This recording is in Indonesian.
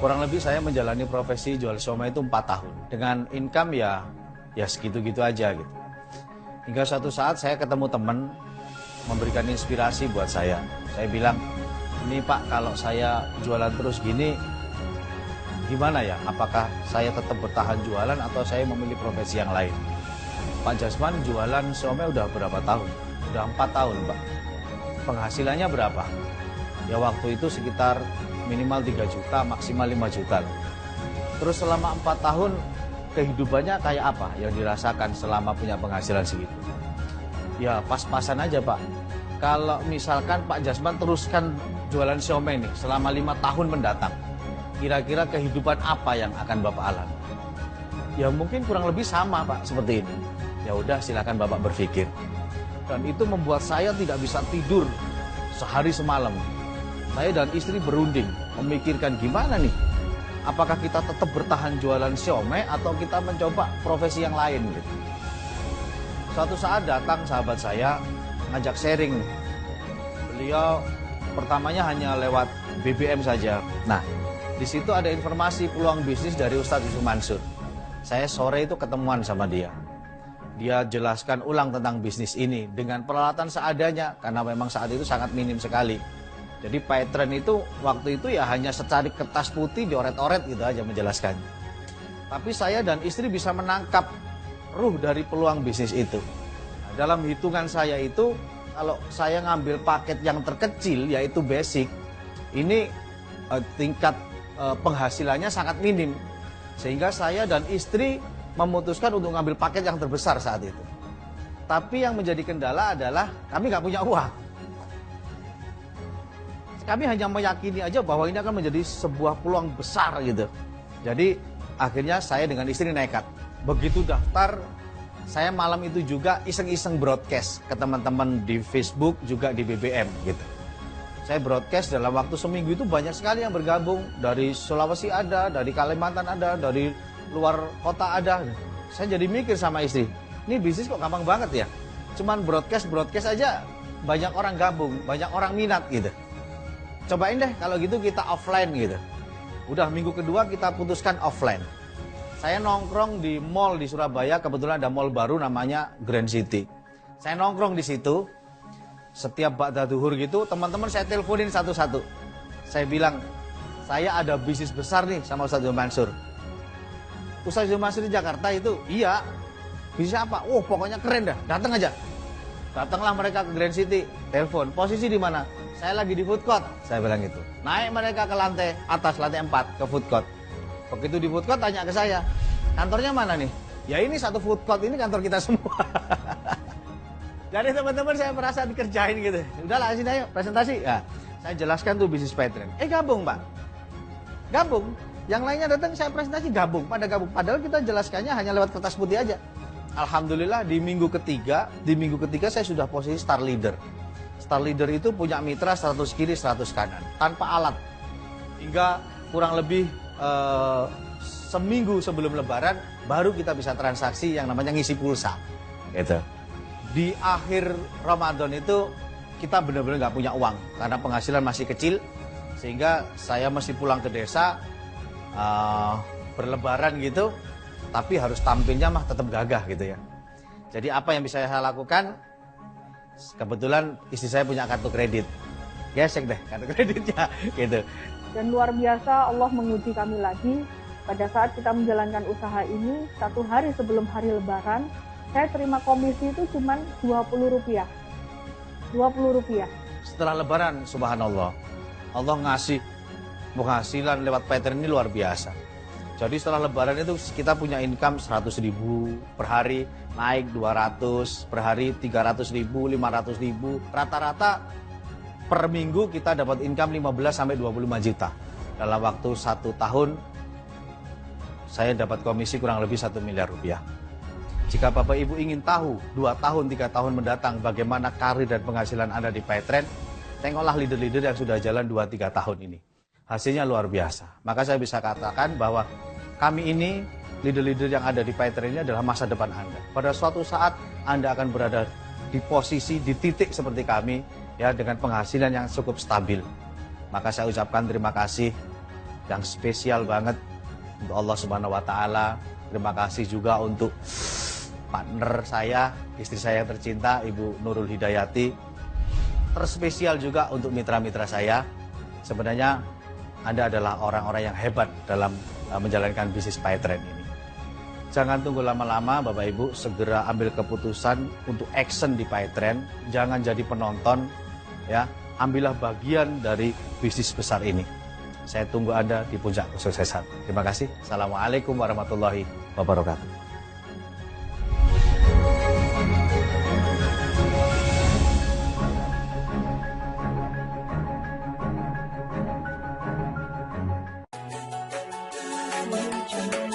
Kurang lebih saya menjalani profesi jual siomay itu 4 tahun. Dengan income ya segitu-gitu aja gitu. Hingga suatu saat saya ketemu teman memberikan inspirasi buat saya. Saya bilang, ini Pak, kalau saya jualan terus gini, gimana ya? Apakah saya tetap bertahan jualan atau saya memilih profesi yang lain? Pak Jasman jualan siomay udah berapa tahun? Udah 4 tahun Pak. Penghasilannya berapa? Ya waktu itu sekitar minimal 3 juta, maksimal 5 juta. Terus selama 4 tahun kehidupannya kayak apa yang dirasakan selama punya penghasilan segitu? Ya pas-pasan aja Pak. Kalau misalkan Pak Jasman teruskan jualan siomay nih selama 5 tahun mendatang, kira-kira kehidupan apa yang akan Bapak alami? Ya mungkin kurang lebih sama Pak seperti ini. Ya udah silakan Bapak berpikir. Dan itu membuat saya tidak bisa tidur sehari semalam. Saya dan istri berunding, memikirkan gimana nih, apakah kita tetap bertahan jualan siomay atau kita mencoba profesi yang lain gitu. Suatu saat datang sahabat saya, ngajak sharing. Beliau pertamanya hanya lewat BBM saja. Nah, di situ ada informasi peluang bisnis dari Ustadz Yusuf Mansur. Saya sore itu ketemuan sama dia. Dia jelaskan ulang tentang bisnis ini dengan peralatan seadanya, karena memang saat itu sangat minim sekali. Jadi pattern itu waktu itu ya hanya secari kertas putih dioret-oret gitu aja menjelaskan. Tapi saya dan istri bisa menangkap ruh dari peluang bisnis itu. Nah, dalam hitungan saya itu kalau saya ngambil paket yang terkecil yaitu basic, ini tingkat penghasilannya sangat minim. Sehingga saya dan istri memutuskan untuk ngambil paket yang terbesar saat itu. Tapi yang menjadi kendala adalah kami nggak punya uang. Kami hanya meyakini aja bahwa ini akan menjadi sebuah peluang besar gitu. Jadi akhirnya saya dengan istri nekat. Begitu daftar, saya malam itu juga iseng-iseng broadcast ke teman-teman di Facebook, juga di BBM gitu. Saya broadcast dalam waktu seminggu itu banyak sekali yang bergabung. Dari Sulawesi ada, dari Kalimantan ada, dari luar kota ada. Saya jadi mikir sama istri, ini bisnis kok gampang banget ya. Cuman broadcast aja banyak orang gabung, banyak orang minat gitu. Cobain deh kalau gitu kita offline gitu. Udah minggu kedua kita putuskan offline. Saya nongkrong di mall di Surabaya, kebetulan ada mall baru namanya Grand City. Saya nongkrong di situ. Setiap ba'da duhur gitu, teman-teman saya teleponin satu-satu. Saya bilang, saya ada bisnis besar nih sama Ustadz Yusuf Mansur. Ustadz Yusuf Mansur di Jakarta itu? Iya. Bisnis apa? Oh pokoknya keren dah, datang aja. Datanglah mereka ke Grand City, telepon. Posisi di mana? Saya lagi di food court, saya bilang gitu. Naik mereka ke lantai atas, lantai 4, ke food court. Begitu di food court tanya ke saya, kantornya mana nih? Ya ini satu food court, ini kantor kita semua. Jadi teman-teman saya merasa dikerjain gitu. Udahlah sini ayo, presentasi. Ya, saya jelaskan tuh bisnis pattern. Gabung Pak. Gabung. Yang lainnya datang saya presentasi gabung. Padahal kita jelaskannya hanya lewat kertas putih aja. Alhamdulillah di minggu ketiga saya sudah posisi star leader. Star leader itu punya mitra 100 kiri 100 kanan tanpa alat. Hingga kurang lebih seminggu sebelum lebaran baru kita bisa transaksi yang namanya ngisi pulsa. Gitu. Di akhir Ramadan itu kita benar-benar nggak punya uang karena penghasilan masih kecil, sehingga saya mesti pulang ke desa berlebaran gitu, tapi harus tampilnya mah tetap gagah gitu ya. Jadi apa yang bisa saya lakukan? Kebetulan istri saya punya kartu kredit, gesek deh kartu kreditnya gitu. Dan luar biasa Allah menguji kami lagi pada saat kita menjalankan usaha ini. 1 hari sebelum hari Lebaran saya terima komisi itu cuma Rp20. Rp20. Setelah Lebaran, subhanallah, Allah ngasih penghasilan lewat pattern ini luar biasa. Jadi setelah Lebaran itu kita punya income 100.000 per hari, naik 200 per hari, 300.000, 500.000. Rata-rata per minggu kita dapat income 15 sampai 25 juta. Dalam waktu 1 tahun saya dapat komisi kurang lebih 1 miliar rupiah. Jika Bapak Ibu ingin tahu 2 tahun, 3 tahun mendatang bagaimana karir dan penghasilan Anda di Paytrend, tengoklah leader-leader yang sudah jalan 2-3 tahun ini. Hasilnya luar biasa. Maka saya bisa katakan bahwa kami ini, leader-leader yang ada di Paytrend ini adalah masa depan Anda. Pada suatu saat Anda akan berada di posisi, di titik seperti kami, ya, dengan penghasilan yang cukup stabil. Maka saya ucapkan terima kasih yang spesial banget untuk Allah Subhanahu wa taala. Terima kasih juga untuk partner saya, istri saya yang tercinta, Ibu Nurul Hidayati. Terspesial juga untuk mitra-mitra saya. Sebenarnya Anda adalah orang-orang yang hebat dalam menjalankan bisnis PayTrend ini. Jangan tunggu lama-lama Bapak Ibu, segera ambil keputusan untuk action di PayTrend. Jangan jadi penonton, ya. Ambillah bagian dari bisnis besar ini. Saya tunggu Anda di puncak kesuksesan. Terima kasih. Assalamualaikum warahmatullahi wabarakatuh. Thank you.